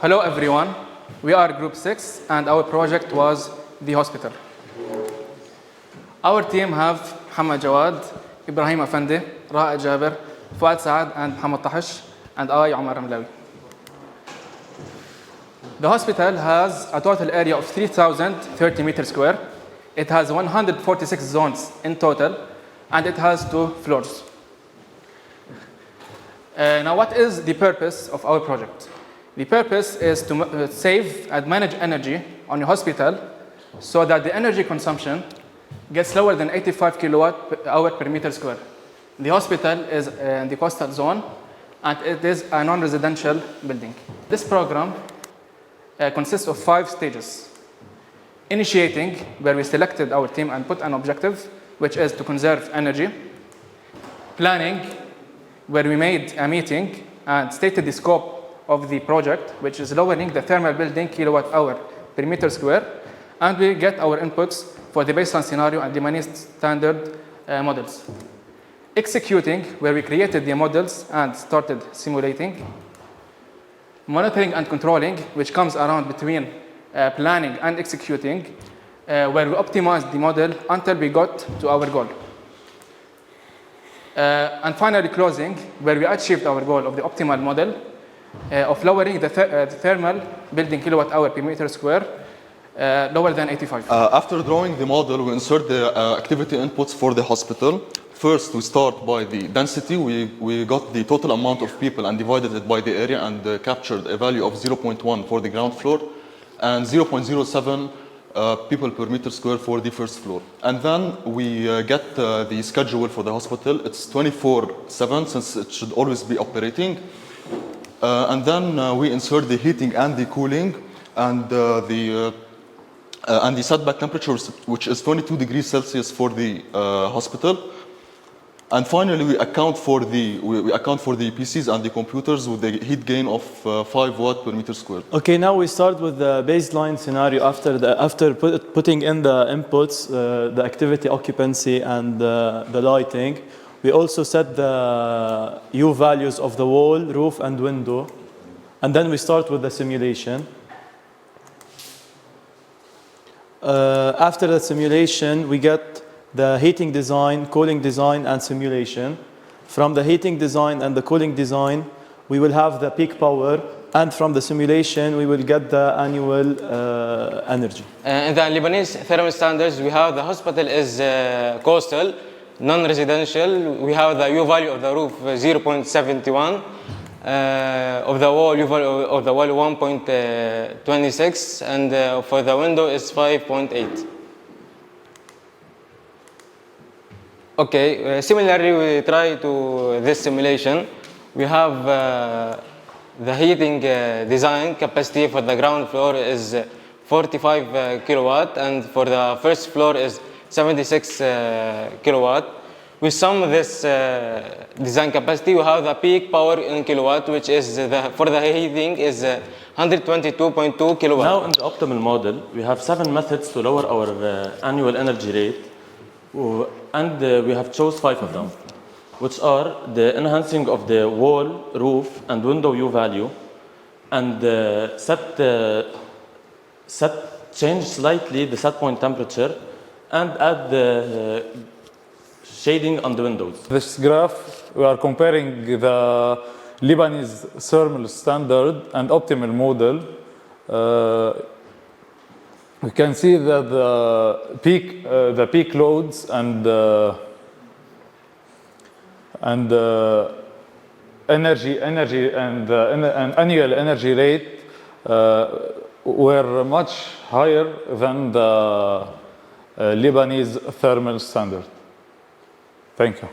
Hello everyone, we are group 6 and our project was the hospital. Our team have Muhammad Jawad, Ibrahim Afandi, Ra'a Jaber, Fuad Saad and Muhammad Tahish, and I, Omar Ramlawi. The hospital has a total area of 3,030 meters square. It has 146 zones in total and it has 2 floors. Now what is the purpose of our project? The purpose is to save and manage energy on your hospital so that the energy consumption gets lower than 85 kilowatt per hour per meter square. The hospital is in the coastal zone and it is a non-residential building. This program consists of 5 stages. Initiating, where we selected our team and put an objective, which is to conserve energy. Planning, where we made a meeting and stated the scope of the project, which is lowering the thermal building kilowatt hour per meter square, and we get our inputs for the baseline scenario and the Lebanese standard models. Executing, where we created the models and started simulating. Monitoring and controlling, which comes around between planning and executing, where we optimized the model until we got to our goal. And finally closing, where we achieved our goal of the optimal model of lowering the thermal building kilowatt hour per meter square lower than 85. After drawing the model, we insert the activity inputs for the hospital. First, we start by the density. We got the total amount of people and divided it by the area and captured a value of 0.1 for the ground floor and 0.07 people per meter square for the first floor. And then we get the schedule for the hospital. It's 24/7 since it should always be operating. And then we insert the heating and the cooling and the setback temperature, which is 22 degrees Celsius for the hospital. And finally, we account for the PCs and the computers with the heat gain of 5 watt per meter square. Okay, now we start with the baseline scenario after putting in the inputs, the activity occupancy and the lighting. We also set the U values of the wall, roof, and window. And then we start with the simulation. After the simulation, we get the heating design, cooling design, and simulation. From the heating design and the cooling design, we will have the peak power. And from the simulation, we will get the annual energy. In the Lebanese thermal standards, we have the hospital is coastal, non-residential. We have the U value of the roof 0.71, of the wall U value of the wall 1.26, and for the window is 5.8. Okay, similarly we try to this simulation. We have the heating design capacity for the ground floor is 45 kilowatt and for the first floor is 76 kilowatt. We sum this design capacity, we have the peak power in kilowatt, which is for the heating is 122.2 kilowatt. Now in the optimal model, we have 7 methods to lower our annual energy rate, and we have chose 5 of them, which are the enhancing of the wall, roof, and window U value, and change slightly the set point temperature, and add the shading on the windows. This graph, we are comparing the Lebanese thermal standard and optimal model. We can see that the peak loads and energy and annual energy rate were much higher than the Lebanese thermal standard. Thank you.